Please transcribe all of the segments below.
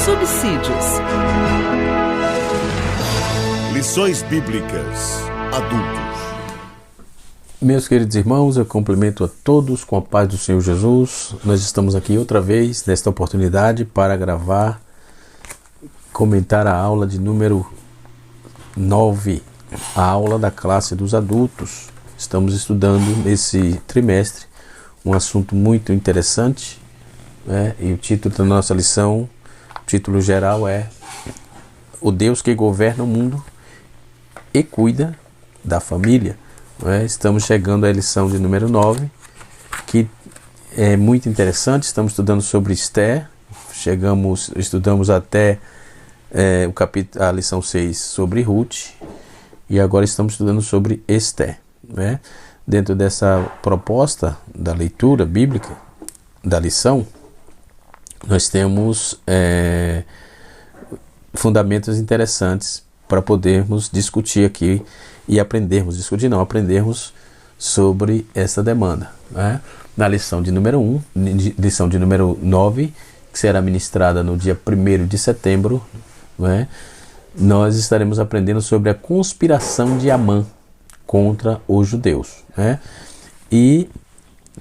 subsídios. Lições Bíblicas Adultos. Meus queridos irmãos, eu cumprimento a todos com a paz do Senhor Jesus. Nós estamos aqui outra vez, nesta oportunidade, para comentar a aula de número 9, a aula da classe dos adultos. Estamos estudando nesse trimestre um assunto muito interessante, e o título da nossa lição, o título geral é O Deus que governa o mundo e cuida da família. Estamos chegando à lição de número 9, que é muito interessante. Estamos estudando sobre Esther, estudamos até a lição 6 sobre Ruth, e agora estamos estudando sobre Esther. Dentro dessa proposta da leitura bíblica da lição, nós temos fundamentos interessantes para podermos discutir aqui e aprendermos sobre essa demanda. Na lição de número 1, lição de número 9, que será ministrada no dia 1º de setembro, nós estaremos aprendendo sobre a conspiração de Amã contra os judeus. E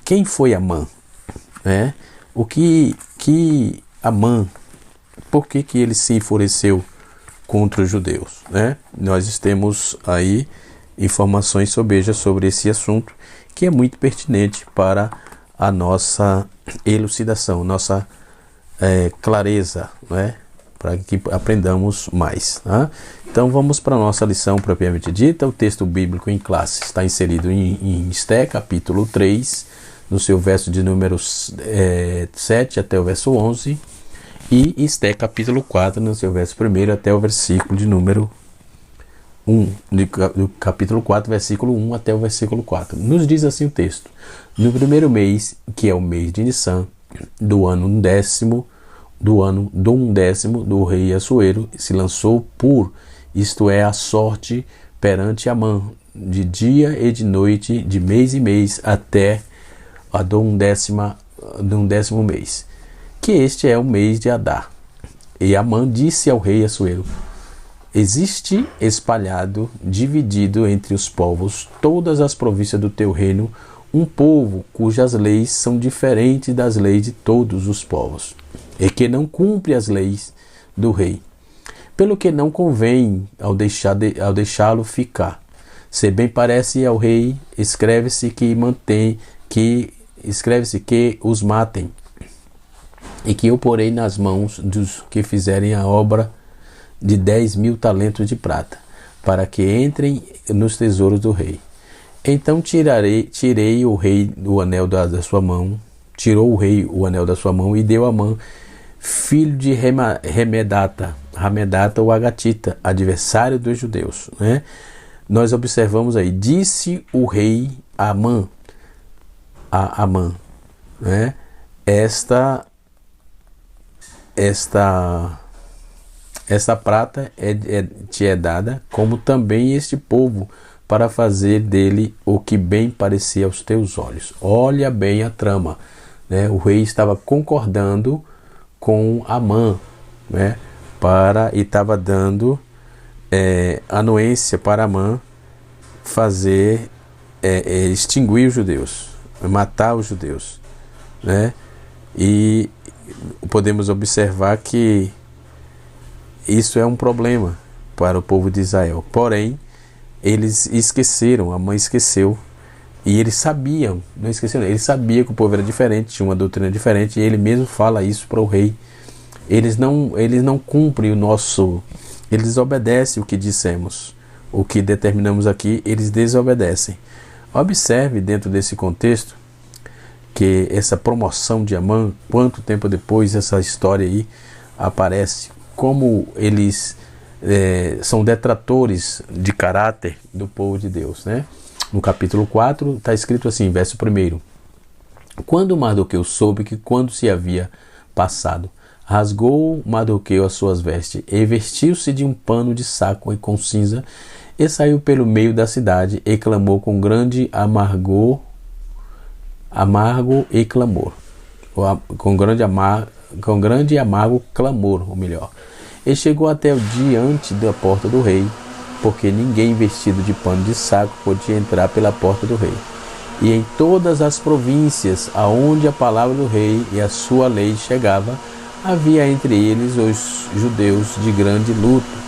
quem foi Amã? O que Amã, por que ele se enfureceu contra os judeus? Nós temos aí informações sobejas sobre esse assunto, que é muito pertinente para a nossa elucidação, nossa clareza, para que aprendamos mais. Então vamos para a nossa lição propriamente dita. O texto bíblico em classe está inserido em Esther, capítulo 3, no seu verso de número 7 até o verso 11, e Esther, capítulo 4, no seu verso 1 até o versículo de número 1, do capítulo 4, versículo 1 até o versículo 4. Nos diz assim o texto: no primeiro mês, que é o mês de Nissan, do ano undécimo do rei Assuero, se lançou isto é, a sorte perante Amã, de dia e de noite, de mês em mês, até a do undécimo mês, que este é o mês de Adar. E Amã disse ao rei Assuero: existe espalhado, dividido entre os povos, todas as províncias do teu reino, um povo cujas leis são diferentes das leis de todos os povos, e que não cumpre as leis do rei, pelo que não convém ao deixá-lo ficar. Se bem parece ao rei, escreve-se que os matem, e que eu porei nas mãos dos que fizerem a obra de 10.000 talentos de prata, para que entrem nos tesouros do rei. Então tirei o rei o anel da sua mão, tirou o rei o anel da sua mão e deu a Amã, filho de Hamedata o Agatita, adversário dos judeus. Nós observamos aí: disse o rei a Amã, esta prata te é dada, como também este povo, para fazer dele o que bem parecia aos teus olhos. Olha bem a trama. O rei estava concordando com Amã, e estava dando anuência para Amã fazer extinguir os judeus, matar os judeus. E podemos observar que isso é um problema para o povo de Israel. Porém, eles esqueceram, Amã esqueceu, e eles sabiam, não esqueceram, ele sabia que o povo era diferente, tinha uma doutrina diferente, e ele mesmo fala isso para o rei. Eles não cumprem eles desobedecem o que dissemos, o que determinamos aqui, eles desobedecem. Observe dentro desse contexto que essa promoção de Amã, quanto tempo depois essa história aí aparece, como eles são detratores de caráter do povo de Deus. No capítulo 4 está escrito assim, verso 1: quando Mardoqueu soube que quando se havia passado, rasgou Mardoqueu as suas vestes e vestiu-se de um pano de saco e com cinza, e saiu pelo meio da cidade e clamou com grande amargo e clamor. com grande e amargo clamor, ou melhor. Ele chegou até o diante da porta do rei, porque ninguém vestido de pano de saco podia entrar pela porta do rei. E em todas as províncias aonde a palavra do rei e a sua lei chegava, havia entre eles os judeus de grande luto.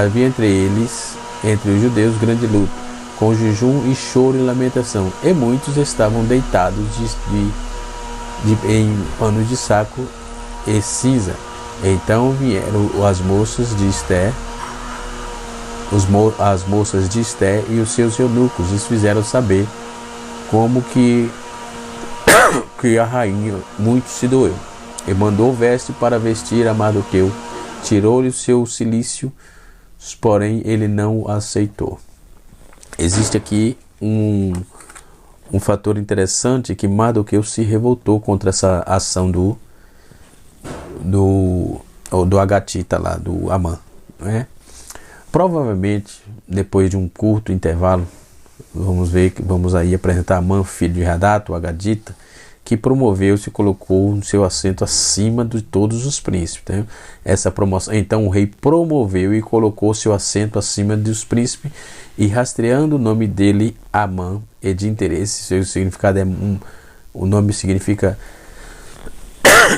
Havia entre os judeus grande luto, com jejum e choro e lamentação. E muitos estavam deitados em panos de saco e cinza. Então vieram as moças de Esté, as moças de Esté e os seus eunucos, e fizeram saber como que a rainha muito se doeu. E mandou veste para vestir a Mardoqueu, tirou-lhe o seu cilício, porém ele não aceitou. Existe aqui um fator interessante, que Mardoqueu se revoltou contra essa ação do Agatita lá, do Amã, né? Provavelmente, depois de um curto intervalo, vamos aí apresentar Amã, filho de Hadato, o Agatita, que promoveu-se e colocou o seu assento acima de todos os príncipes, né? Essa promoção, então o rei promoveu e colocou seu assento acima dos príncipes, e rastreando o nome dele, Amã, é de interesse. Seu significado o nome significa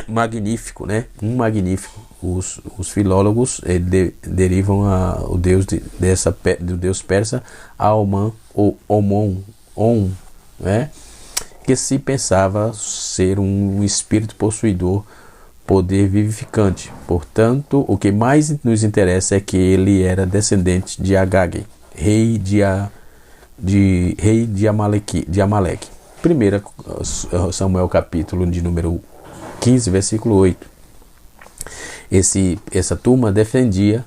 magnífico, né? Magnífico. Os filólogos derivam do Deus persa Amon ou Omon, né? Que se pensava ser um espírito possuidor, poder vivificante. Portanto, o que mais nos interessa é que ele era descendente de Agag, rei de Amaleque. 1 Samuel capítulo de número 15, versículo 8. Essa turma descendia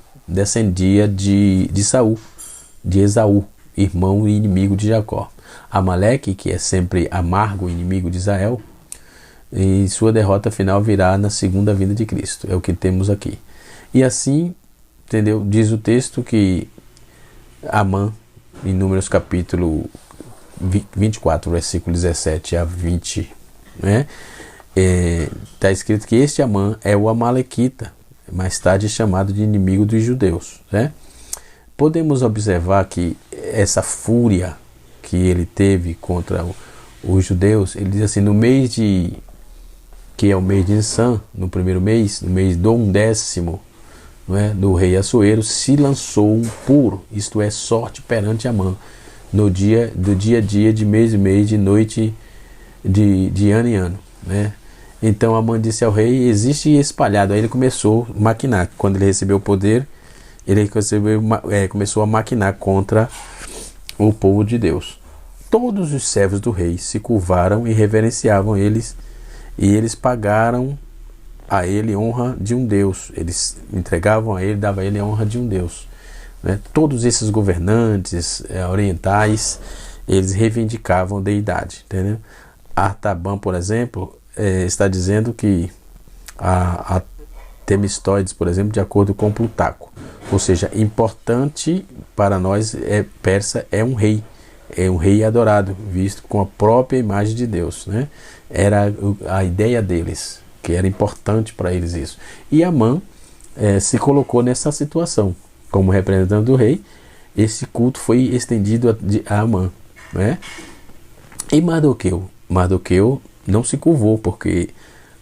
de Saul, de Esaú, irmão e inimigo de Jacó. Amaleque, que é sempre amargo inimigo de Israel, e sua derrota final virá na segunda vinda de Cristo. É o que temos aqui. E assim, entendeu? Diz o texto que Amã, em Números capítulo 24, versículo 17 a 20, né? Está escrito que este Amã é o Amalequita, mais tarde chamado de inimigo dos judeus, né? Podemos observar que essa fúria que ele teve contra os judeus, ele diz assim: no mês que é o mês de Nissan, no primeiro mês, no mês do 10º, não é, do rei Assuero, se lançou um puro, isto é, sorte perante Amã, do dia a dia, de mês em mês, de noite, de ano em ano, né? Então Amã disse ao rei: existe espalhado. Aí ele começou a maquinar. Quando ele recebeu o poder, ele começou a maquinar contra o povo de Deus. Todos os servos do rei se curvaram e reverenciavam eles, e eles pagaram a ele honra de um Deus. Eles entregavam a ele, davam a ele a honra de um Deus, né? Todos esses governantes orientais, eles reivindicavam deidade, entendeu? Artaban, por exemplo, está dizendo que a Temístoides, por exemplo, de acordo com Plutarco, ou seja, importante para nós persa é um rei adorado, visto com a própria imagem de Deus, né? Era a ideia deles, que era importante para eles isso. E Amã se colocou nessa situação como representante do rei. Esse culto foi estendido a Amã, né? E Mardoqueu não se curvou, porque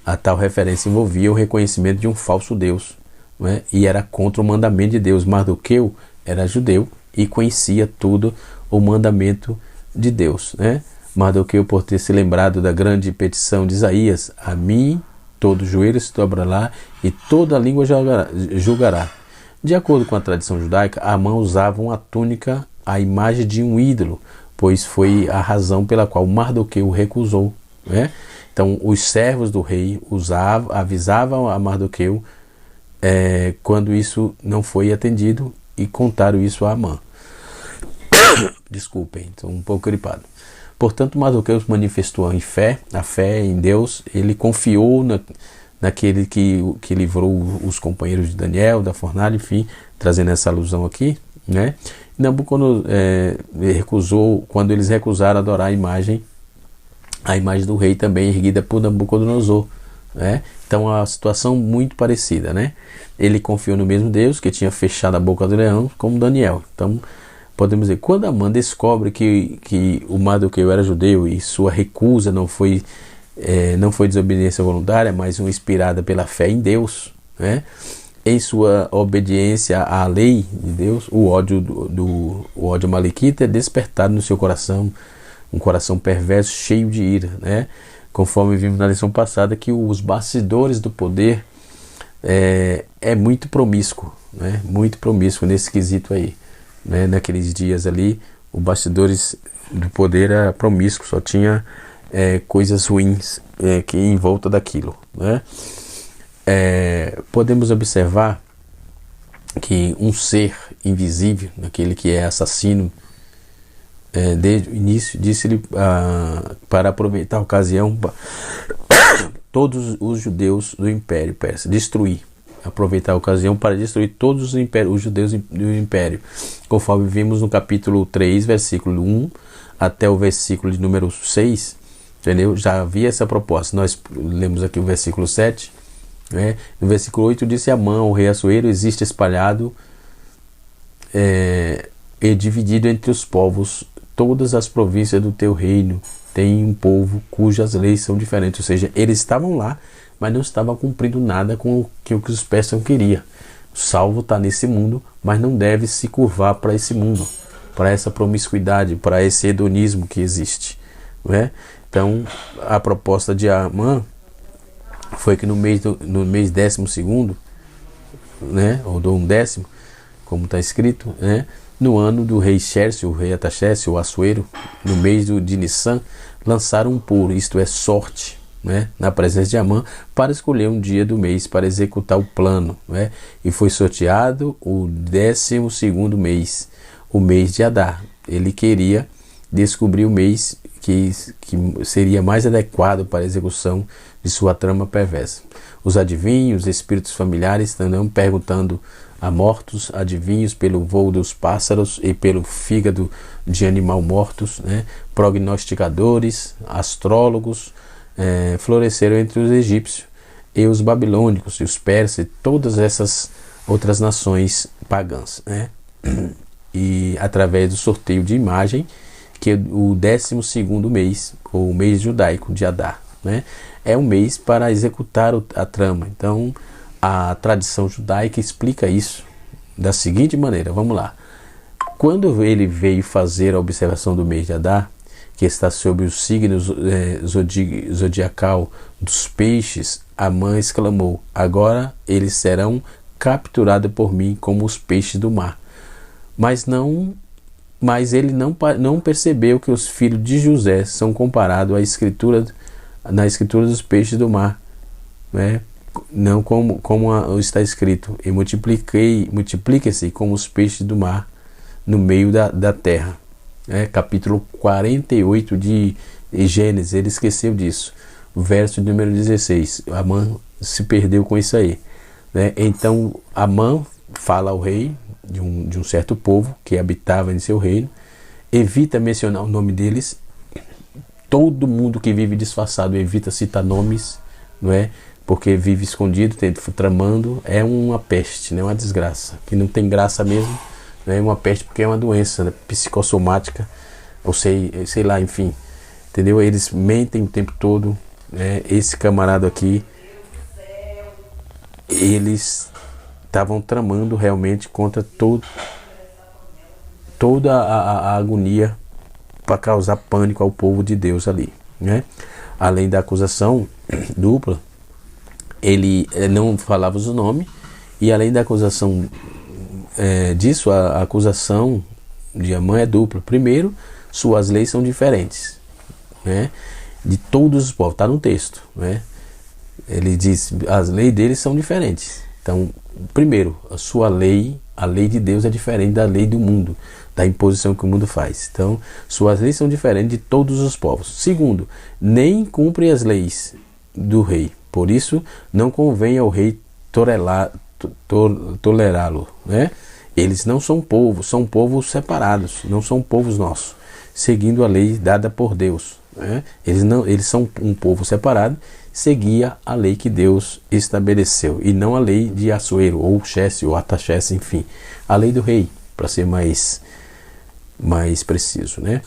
a tal referência envolvia o reconhecimento de um falso Deus, né? E era contra o mandamento de Deus. Mardoqueu era judeu e conhecia tudo o mandamento de Deus, né? Mardoqueu, por ter se lembrado da grande petição de Isaías: a mim todo joelho se dobrará e toda língua julgará. De acordo com a tradição judaica, Amã usava uma túnica à imagem de um ídolo, pois foi a razão pela qual Mardoqueu recusou, né? Então os servos do rei avisavam a Mardoqueu quando isso não foi atendido, e contaram isso a Amã. Desculpem, estou um pouco gripado. Portanto, Mardoqueu manifestou a fé em Deus. Ele confiou naquele que livrou os companheiros de Daniel da fornalha, enfim, trazendo essa alusão aqui, né? Nabucodonosor recusou, quando eles recusaram adorar a imagem a imagem do rei também erguida por Nabucodonosor, né? Então a situação muito parecida, né? Ele confiou no mesmo Deus que tinha fechado a boca do leão, como Daniel. Então podemos dizer, quando Amã descobre que o Mardoqueu era judeu e sua recusa não foi desobediência voluntária, mas uma inspirada pela fé em Deus, né? Em sua obediência à lei de Deus, o ódio malequita é despertado no seu coração, um coração perverso, cheio de ira, né? Conforme vimos na lição passada, que os bastidores do poder é muito promíscuo, né? Muito promíscuo nesse quesito aí, né? Naqueles dias ali, os bastidores do poder era promíscuo, só tinha coisas ruins que em volta daquilo, né? Podemos observar que um ser invisível, aquele que é assassino, desde o início, disse-lhe para aproveitar a ocasião todos os judeus do Império Persa, aproveitar a ocasião para destruir todos os judeus do Império, conforme vimos no capítulo 3, versículo 1 até o versículo de número 6, entendeu? Já havia essa proposta. Nós lemos aqui o versículo 7, né? No versículo 8 disse Amã, o rei Assuero, existe espalhado e dividido entre os povos todas as províncias do teu reino, tem um povo cujas leis são diferentes. Ou seja, eles estavam lá, mas não estavam cumprindo nada com o que os persas queriam. O salvo está nesse mundo, mas não deve se curvar para esse mundo, para essa promiscuidade, para esse hedonismo que existe, né? Então a proposta de Amã foi que no mês 12º, né, ou do 10º, como está escrito, né, no ano do rei Xerxes, o rei Artaxerxes, o Assuero, no mês de Nissan, lançaram um puro, isto é, sorte, né, na presença de Amã, para escolher um dia do mês para executar o plano, né, e foi sorteado o 12º mês, o mês de Adar. Ele queria descobrir o mês que seria mais adequado para a execução de sua trama perversa. Os adivinhos, espíritos familiares, estão perguntando a mortos, adivinhos pelo voo dos pássaros e pelo fígado de animal mortos, né? Prognosticadores, astrólogos, floresceram entre os egípcios e os babilônicos e os persas e todas essas outras nações pagãs, né? E através do sorteio de imagem, que é o 12º mês, ou o mês judaico de Adar, né? É um mês para executar a trama. Então a tradição judaica explica isso da seguinte maneira, vamos lá. Quando ele veio fazer a observação do mês de Adar, que está sob o signo zodiacal dos peixes, Amã exclamou, agora eles serão capturados por mim como os peixes do mar. Mas ele não percebeu que os filhos de José são comparados na escritura dos peixes do mar, né? Não como está escrito, e multipliquem-se como os peixes do mar no meio da terra, né? Capítulo 48 de Gênesis, ele esqueceu disso, verso número 16. Amã se perdeu com isso aí, né? Então Amã fala ao rei de um certo povo que habitava em seu reino, evita mencionar o nome deles. Todo mundo que vive disfarçado evita citar nomes, não é? Porque vive escondido, tramando, é uma peste, né? Uma desgraça, que não tem graça mesmo, né? É uma peste porque é uma doença, né? Psicossomática, ou sei lá, enfim, entendeu? Eles mentem o tempo todo, né? Esse camarada aqui, eles estavam tramando realmente contra toda a agonia para causar pânico ao povo de Deus ali, né? Além da acusação dupla, ele não falava o nome, e além da acusação disso, a acusação de Amã é dupla. Primeiro, suas leis são diferentes, né, de todos os povos, está no texto, né? Ele diz, as leis deles são diferentes. Então, primeiro, a lei de Deus é diferente da lei do mundo, da imposição que o mundo faz. Então, suas leis são diferentes de todos os povos. Segundo, nem cumpre as leis do rei. Por isso, não convém ao rei tolerá-lo, né? Eles não são povo, são povos separados, não são povos nossos. seguindo a lei dada por Deus. Né? Eles são um povo separado, seguia a lei que Deus estabeleceu, e não a lei de Assuero, ou Xerxes, ou Artaxerxes, enfim, a lei do rei, para ser mais preciso, né?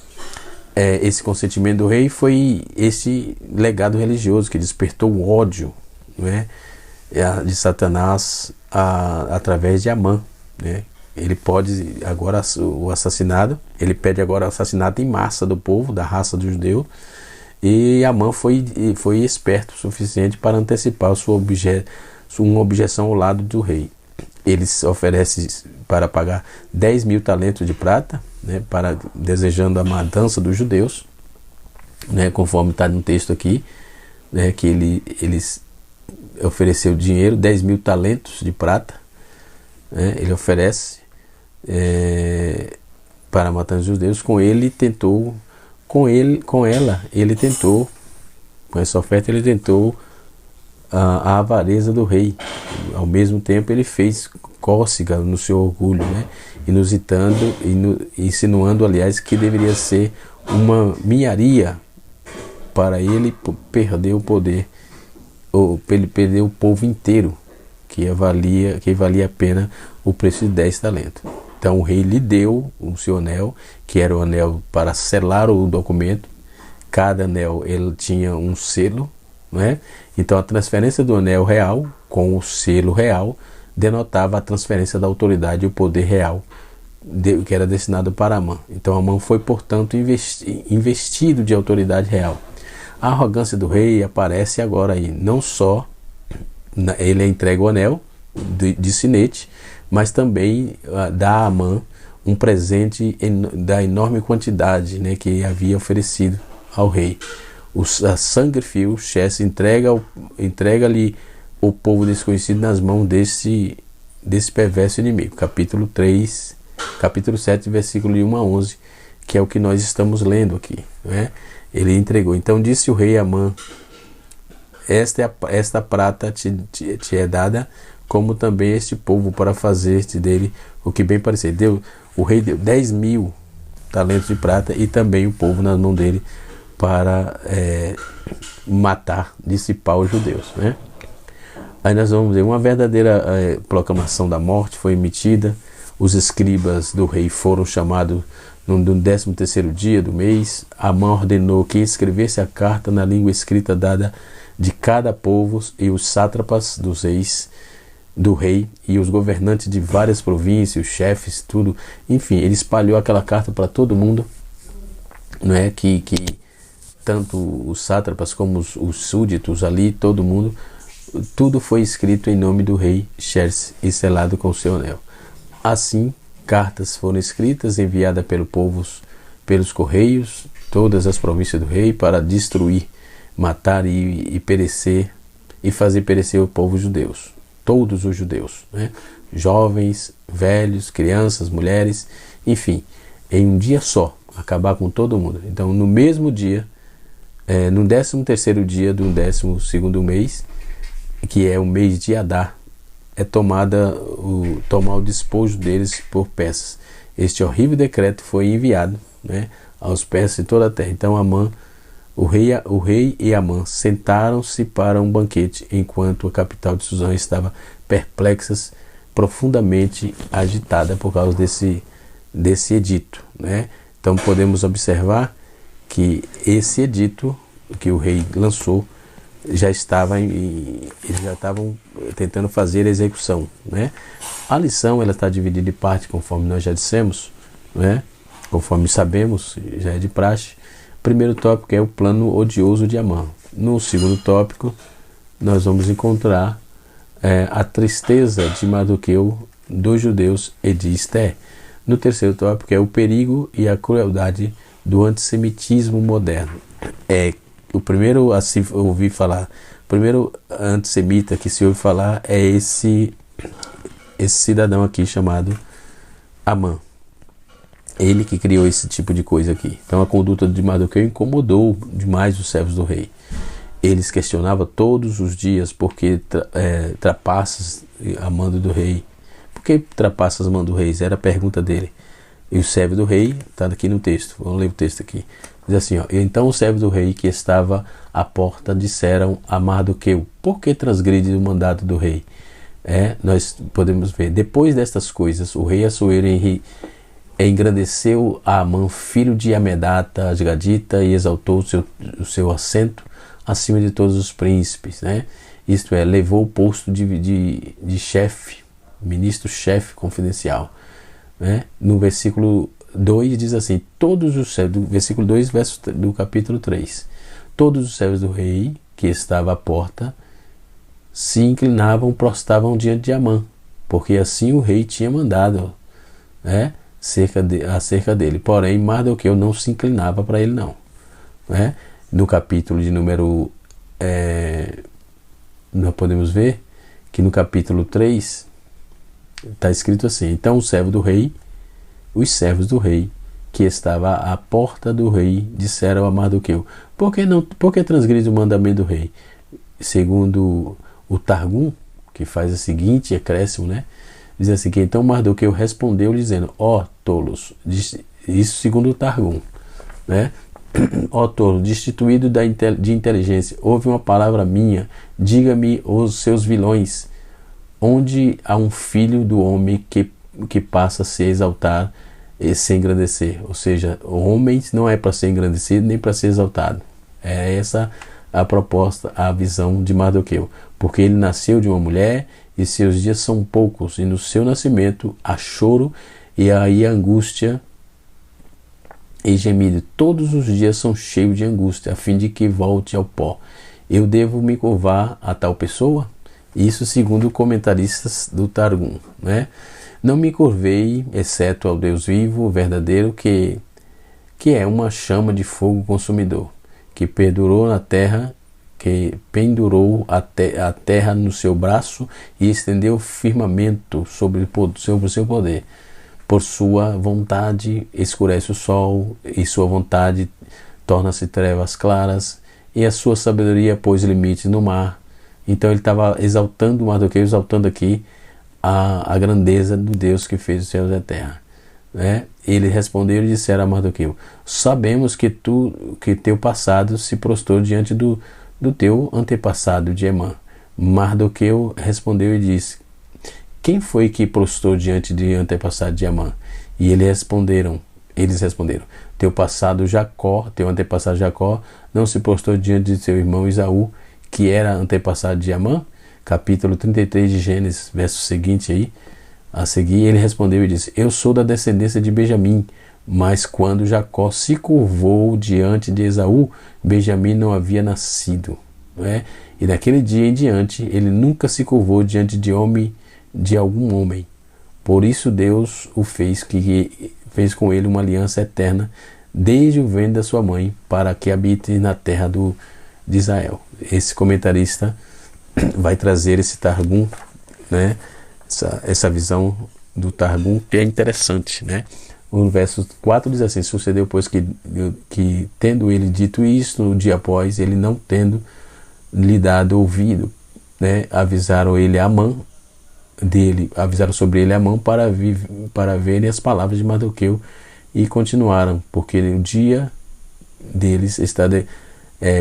Esse consentimento do rei foi esse legado religioso que despertou o ódio, né, de Satanás através de Amã, né? Ele pode agora o assassinado, ele pede agora o assassinato em massa do povo, da raça dos judeus, e Amã foi esperto o suficiente para antecipar uma objeção ao lado do rei. Eles oferecem para pagar 10.000 talentos de prata, né, desejando a matança dos judeus, né, conforme está no texto aqui, né, que eles ofereceu dinheiro, 10.000 talentos de prata, né, ele oferece para a matança dos judeus. Com essa oferta ele tentou a avareza do rei. Ao mesmo tempo ele fez cócega no seu orgulho, né? Insinuando, aliás, que deveria ser uma ninharia para ele perder o poder, ou ele perder o povo inteiro, que valia a pena o preço de 10 talentos. Então o rei lhe deu o seu anel, que era o anel para selar o documento. Cada anel ele tinha um selo, né? Então a transferência do anel real com o selo real denotava a transferência da autoridade e o poder real que era destinado para Amã. Então Amã foi, portanto, investido de autoridade real. A arrogância do rei aparece agora aí. Não só ele entrega o anel de sinete, mas também dá a Amã um presente da enorme quantidade, né, que havia oferecido ao rei. A sangue frio, Xerxes entrega-lhe o povo desconhecido nas mãos desse perverso inimigo. Capítulo 7, versículo de 1 a 11, que é o que nós estamos lendo aqui, né? Ele entregou. Então disse o rei a Amã: esta prata te é dada, como também este povo, para fazer-te dele o que bem parecer. O rei deu 10.000 talentos de prata e também o povo nas mãos dele para dissipar os judeus, né? Aí nós vamos ver uma verdadeira proclamação da morte foi emitida. Os escribas do rei foram chamados no 13º dia do mês. Amã ordenou que escrevesse a carta na língua escrita dada de cada povo, e os sátrapas dos reis, do rei, e os governantes de várias províncias, os chefes, tudo, enfim, ele espalhou aquela carta para todo mundo, não é? Que tanto os sátrapas como os súditos ali, todo mundo, tudo foi escrito em nome do rei Xerxes e selado com o seu anel. Assim, cartas foram escritas, enviadas pelos correios, todas as províncias do rei, para destruir, matar e perecer, e fazer perecer o povo judeus, todos os judeus, né? Jovens, velhos, crianças, mulheres, enfim, em um dia só, acabar com todo mundo. Então, no mesmo dia, no 13º dia do 12º mês, que é o mês de Adar, tomar o despojo deles por peças. Este horrível decreto foi enviado, né, aos persas de toda a terra. Então o rei e Amã sentaram-se para um banquete, enquanto a capital de Susã estava perplexa, profundamente agitada por causa desse edito, né? Então podemos observar que esse edito que o rei lançou eles já estavam tentando fazer a execução, né? A lição ela está dividida em parte, conforme nós já dissemos, né? Conforme sabemos, já é de praxe. O primeiro tópico é o plano odioso de Amã. No segundo tópico, nós vamos encontrar a tristeza de Mardoqueu dos judeus e de Esté. No terceiro tópico é o perigo e a crueldade do antissemitismo moderno. O primeiro a se ouvir falar, o primeiro antissemita que se ouve falar é esse cidadão aqui chamado Amã. Ele que criou esse tipo de coisa aqui. Então a conduta de Mardoqueu incomodou demais os servos do rei. Eles questionavam todos os dias por que trapaças a mando do rei. Por que trapaças a mando do rei? Era a pergunta dele. E o servo do rei, está aqui no texto, vamos ler o texto aqui. Diz assim, ó, então o servo do rei que estava à porta disseram a Mardoqueu, por que transgride o mandato do rei? Nós podemos ver, depois destas coisas, o rei Assuero engrandeceu a Amã, filho de Amedata, Asgadita, e exaltou o seu assento acima de todos os príncipes, né? Isto é, levou o posto de chefe, ministro-chefe confidencial, né? No versículo 2 diz assim, todos os servos, do versículo 2, verso do capítulo 3, todos os servos do rei que estava à porta se inclinavam, prostravam diante de Amã, porque assim o rei tinha mandado, né, acerca dele. Porém, Mardoqueu não se inclinava para ele não, né? No capítulo de número nós podemos ver que no capítulo 3 está escrito assim, então os servos do rei que estava à porta do rei disseram a Mardoqueu, por que transgride o mandamento do rei? Segundo o Targum, que faz o seguinte acréscimo, né? Diz assim, que então Mardoqueu respondeu dizendo, ó tolos, isso segundo o Targum, né? Ó tolo, destituído de inteligência, ouve uma palavra minha, diga-me os seus vilões, onde há um filho do homem que passa a se exaltar e se engrandecer. Ou seja, o homem não é para ser engrandecido nem para ser exaltado. É essa a proposta, a visão de Mardoqueu. Porque ele nasceu de uma mulher e seus dias são poucos, e no seu nascimento há choro e aí angústia e gemido. Todos os dias são cheios de angústia, a fim de que volte ao pó. Eu devo me curvar a tal pessoa? Isso segundo comentaristas do Targum, né? Não me curvei, exceto ao Deus vivo, verdadeiro, que é uma chama de fogo consumidor, que pendurou a terra no seu braço e estendeu o firmamento sobre o seu poder. Por sua vontade escurece o sol, e sua vontade torna-se trevas claras, e a sua sabedoria pôs limites no mar. Então ele estava exaltando Mardoqueu, exaltando aqui a grandeza do Deus que fez os céus e a terra, né? Ele respondeu e disseram a Mardoqueu, sabemos que teu passado se prostrou diante do teu antepassado de Emã. Mardoqueu respondeu e disse, quem foi que prostrou diante do antepassado de Amã? E eles responderam, teu antepassado Jacó, não se prostrou diante de seu irmão Esaú, que era antepassado de Amã? Capítulo 33 de Gênesis, verso seguinte aí. A seguir ele respondeu e disse, eu sou da descendência de Benjamim, mas quando Jacó se curvou diante de Esaú, Benjamim não havia nascido, não é? E daquele dia em diante ele nunca se curvou diante de algum homem. Por isso Deus o fez com ele uma aliança eterna desde o ventre da sua mãe, para que habite na terra de Israel. Esse comentarista vai trazer esse Targum, né? Essa visão do Targum, que é interessante, né? O verso 4 diz assim, sucedeu pois que tendo ele dito isto, no dia após, ele não tendo lhe dado ouvido, né? Avisaram sobre ele Amã para verem as palavras de Mardoqueu, e continuaram, porque o dia deles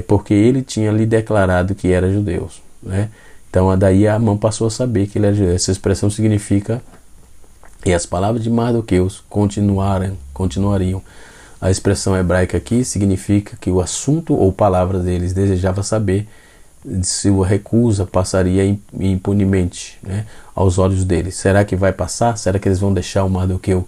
porque ele tinha lhe declarado que era judeu, né? Então daí Amã passou a saber que ele era judeu. Essa expressão significa, e as palavras de Mardoqueu continuariam. A expressão hebraica aqui significa que o assunto ou palavras deles desejava saber se a recusa passaria impunemente, né, aos olhos deles. Será que vai passar? Será que eles vão deixar o Mardoqueu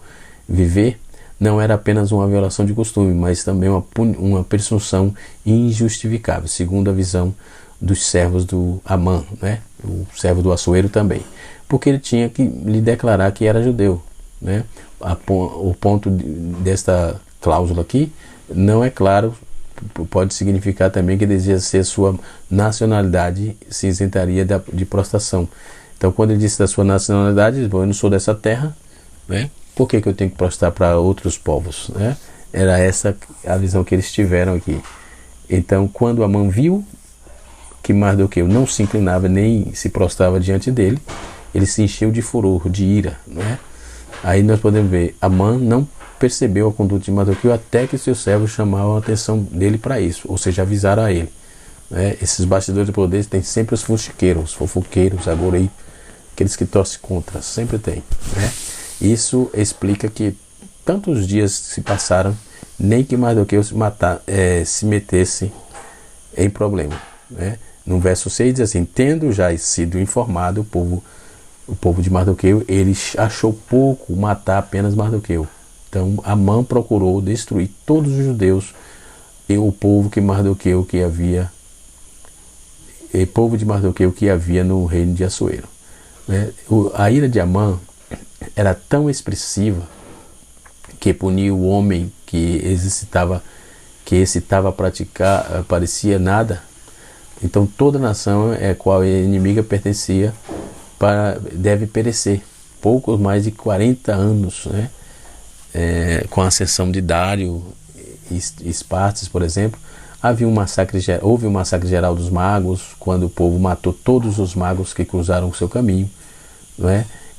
viver? Não era apenas uma violação de costume, mas também uma presunção injustificável, segundo a visão dos servos do Amã, né, o servo do Assuero também, porque ele tinha que lhe declarar que era judeu, né? O ponto desta cláusula aqui não é claro. Pode significar também que deseja ser sua nacionalidade, se isentaria de prostração. Então, quando ele disse da sua nacionalidade, ele disse, eu não sou dessa terra, né? Por que eu tenho que prostrar para outros povos, né? Era essa a visão que eles tiveram aqui. Então, quando Amã viu que Mardoqueu não se inclinava nem se prostrava diante dele, ele se encheu de furor, de ira, né? Aí nós podemos ver, Amã não percebeu a conduta de Mardoqueu até que seus servos chamavam a atenção dele para isso, ou seja, avisaram a ele. Esses bastidores de poder tem sempre os fuxiqueiros, os fofoqueiros, agora aí, aqueles que torcem contra, sempre tem. Isso explica que tantos dias se passaram, nem que Mardoqueu se metesse em problema. No verso 6 diz assim: tendo já sido informado o povo de Mardoqueu, ele achou pouco matar apenas Mardoqueu. Então Amã procurou destruir todos os judeus e o povo de Mardoqueu que havia no reino de Assuero. A ira de Amã era tão expressiva que puniu o homem que excitava a praticar, parecia nada. Então toda nação a qual a inimiga pertencia deve perecer. Poucos mais de 40 anos, com a ascensão de Dário e Espartes, por exemplo, houve um massacre geral dos magos, quando o povo matou todos os magos que cruzaram o seu caminho.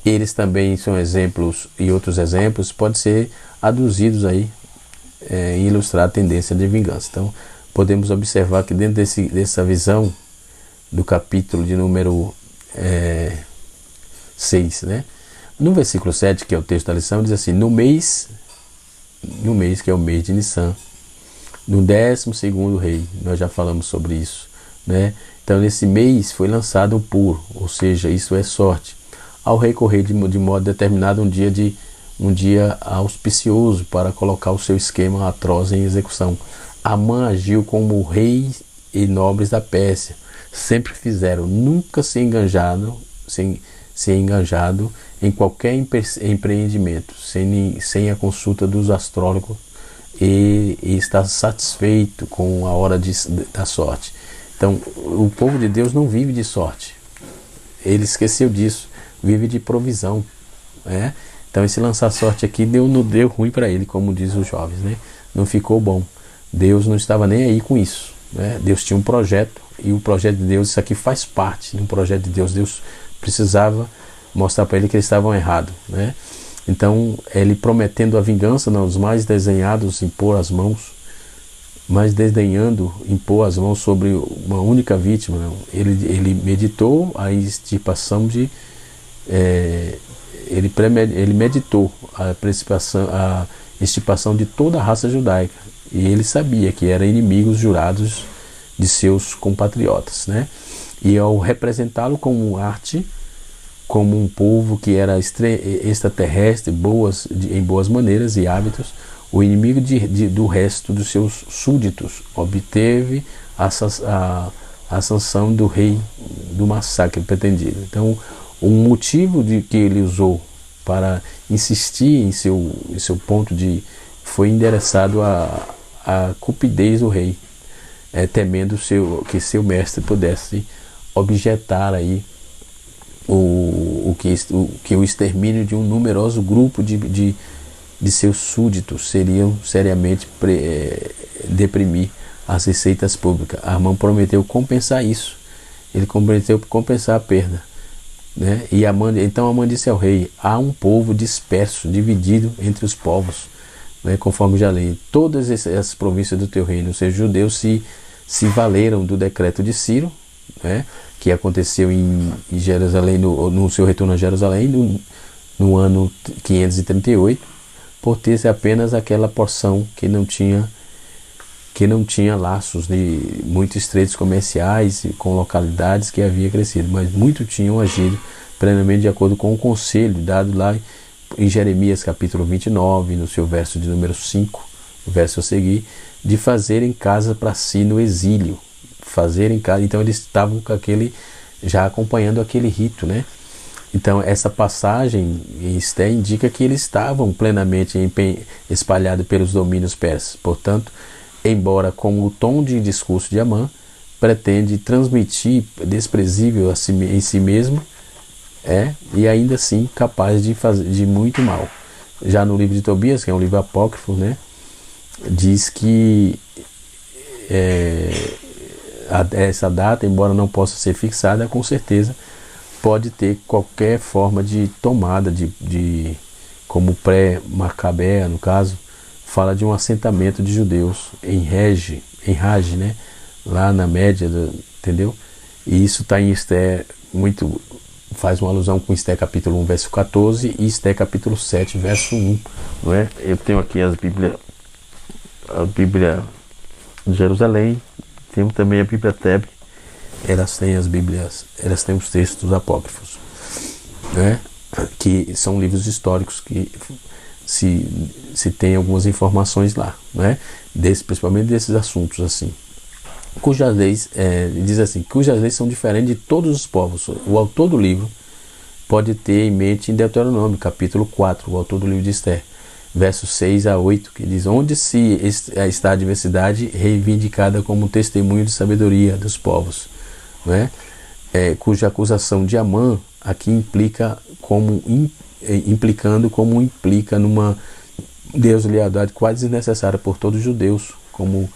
Eles também são exemplos, e outros exemplos podem ser aduzidos aí e ilustrar a tendência de vingança. Então podemos observar que dentro dessa visão do capítulo de número 6, no versículo 7, que é o texto da lição, diz assim: no mês que é o mês de Nissan, no 12º rei, nós já falamos sobre isso, então nesse mês foi lançado um puro, ou seja, isso é sorte, ao rei correr de modo determinado um dia auspicioso para colocar o seu esquema atroz em execução. Amã agiu como rei e nobres da Pérsia sempre fizeram, nunca se enganjado em qualquer empreendimento, sem a consulta dos astrólogos, e está satisfeito com a hora da sorte. Então o povo de Deus não vive de sorte, ele esqueceu disso, vive de provisão. Então esse lançar sorte aqui não deu ruim para ele, como diz os jovens, não ficou bom. Deus não estava nem aí com isso. Deus tinha um projeto, e o projeto de Deus, isso aqui faz parte do projeto de Deus. Deus precisava mostrar para ele que eles estavam errados. Então ele prometendo a vingança, os mais desenhados impor as mãos, mas desdenhando impor as mãos sobre uma única vítima. Ele meditou a extirpação ele meditou a extirpação de toda a raça judaica, e ele sabia que eram inimigos jurados de seus compatriotas, e ao representá-lo como arte, como um povo que era extraterrestre, em boas maneiras e hábitos, o inimigo do resto dos seus súditos obteve a sanção do rei do massacre pretendido. Então o motivo de que ele usou para insistir em seu ponto foi endereçado à cupidez do rei, temendo que seu mestre pudesse objetar aí o extermínio de um numeroso grupo de seus súditos seriam seriamente deprimir as receitas públicas. Amã prometeu compensar isso, ele prometeu compensar a perda, e então Amã disse ao rei: há um povo disperso, dividido entre os povos, conforme já li, todas essas províncias do teu reino, ou seja, os judeus se valeram do decreto de Ciro, que aconteceu em Jerusalém, no seu retorno a Jerusalém no ano 538, por ter apenas aquela porção que não tinha laços muito estreitos comerciais com localidades que havia crescido, mas muitos tinham agido plenamente de acordo com o conselho dado lá em Jeremias capítulo 29, no seu verso de número 5, o verso a seguir, de fazerem casa para si no exílio. Então eles estavam já acompanhando aquele rito, Então essa passagem em Esté indica que eles estavam plenamente espalhados pelos domínios persas. Portanto, embora com o tom de discurso de Amã pretende transmitir desprezível em si mesmo, e ainda assim capaz de muito mal. Já no livro de Tobias, que é um livro apócrifo, diz que essa data, embora não possa ser fixada, com certeza pode ter qualquer forma de tomada como pré-Macabea, no caso, fala de um assentamento de judeus em Rage, né? Lá na Média, entendeu? E isso está em Esther, faz uma alusão com Esther capítulo 1, verso 14 e Esther capítulo 7, verso 1, não é? Eu tenho aqui a Bíblia de Jerusalém, temos também a Bíblia Teb, elas têm os textos apócrifos, né? Que são livros históricos que se tem algumas informações lá, né? Principalmente desses assuntos assim. Cujas leis, diz assim, cujas leis são diferentes de todos os povos. O autor do livro pode ter em mente em Deuteronômio, capítulo 4, o autor do livro de Esther, versos 6 a 8, que diz: onde está a diversidade reivindicada como testemunho de sabedoria dos povos, né? Cuja acusação de Amã aqui implicando como implica numa deslealdade quase desnecessária por todos os judeus, como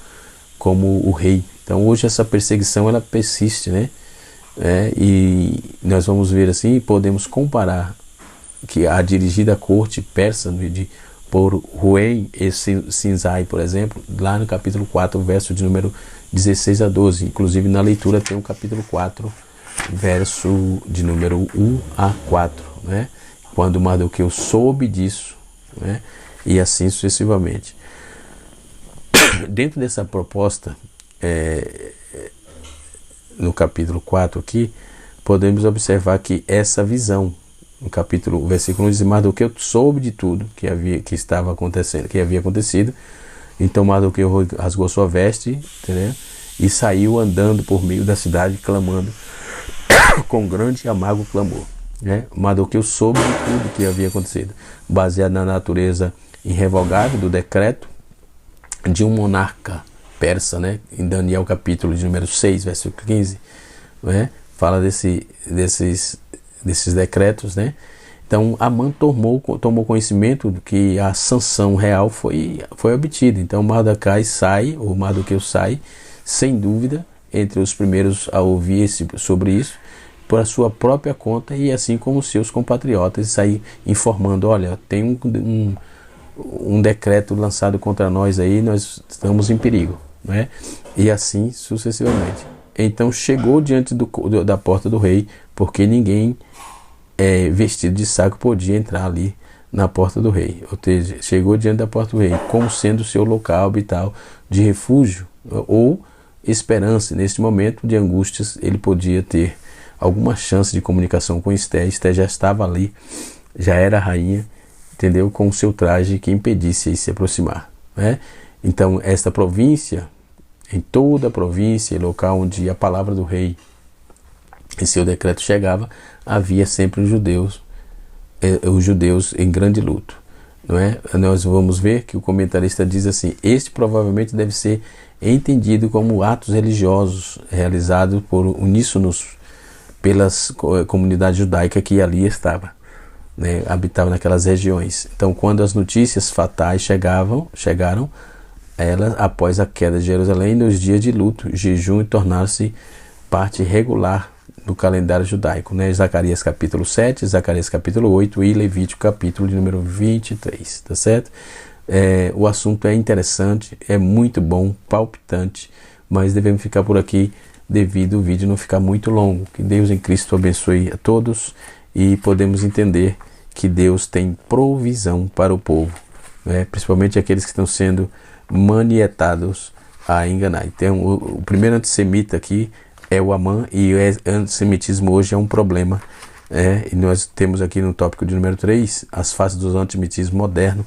o rei. Então hoje essa perseguição ela persiste, né? E nós vamos ver assim, podemos comparar que a dirigida corte persa por Huem e Sinzai, por exemplo, lá no capítulo 4, verso de número 16 a 12. Inclusive na leitura tem o capítulo 4, verso de número 1 a 4, né? Quando Mardoqueu soube disso, né? E assim sucessivamente. Dentro dessa proposta, no capítulo 4 aqui, podemos observar que essa visão, o versículo 1 diz: Mardoqueu soube de tudo que havia acontecido, então Mardoqueu rasgou sua veste, entendeu? E saiu andando por meio da cidade, clamando com grande e amargo clamor, né? Mardoqueu soube de tudo que havia acontecido, baseado na natureza irrevogável do decreto de um monarca persa, né? Em Daniel capítulo de número 6, verso 15, né? Fala desses decretos, né? Então Amã tomou conhecimento de que a sanção real foi obtida. Então Mardoqueu sai, sem dúvida, entre os primeiros a ouvir sobre isso, por a sua própria conta, e assim como seus compatriotas, sair informando: olha, tem um decreto lançado contra nós aí, nós estamos em perigo, né? E assim sucessivamente. Então chegou diante da porta do rei, porque ninguém vestido de saco podia entrar ali na porta do rei. Ou seja, chegou diante da porta do rei, como sendo seu local habital de refúgio ou esperança. Neste momento de angústias, ele podia ter alguma chance de comunicação com Esther. Esther já estava ali, já era rainha, entendeu? Com o seu traje que impedisse de se aproximar, né? Então esta província, em toda a província, local onde a palavra do rei e seu decreto chegava, havia sempre os judeus em grande luto, não é? Nós vamos ver que o comentarista diz assim: este provavelmente deve ser entendido como atos religiosos realizados por uníssonos pelas comunidades judaicas que ali estavam, né? Habitavam naquelas regiões. Então, quando as notícias fatais chegaram elas após a queda de Jerusalém, nos dias de luto, jejum, e tornar-se parte regular do calendário judaico, né? Zacarias capítulo 7, Zacarias capítulo 8 e Levítico capítulo de número 23, tá certo? O assunto é interessante, é muito bom, palpitante, mas devemos ficar por aqui devido o vídeo não ficar muito longo. Que Deus em Cristo abençoe a todos e podemos entender que Deus tem provisão para o povo, né? Principalmente aqueles que estão sendo manietados a enganar. Então o primeiro antissemita aqui é o Amã, e o antissemitismo hoje é um problema, e nós temos aqui no tópico de número 3 as faces do antissemitismo moderno,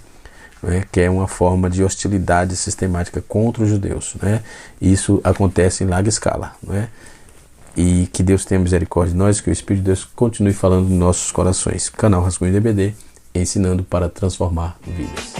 né, que é uma forma de hostilidade sistemática contra os judeus, né? Isso acontece em larga escala, né? E que Deus tenha misericórdia de nós, que o Espírito de Deus continue falando nos nossos corações. Canal Rascunho DBD, ensinando para transformar vidas.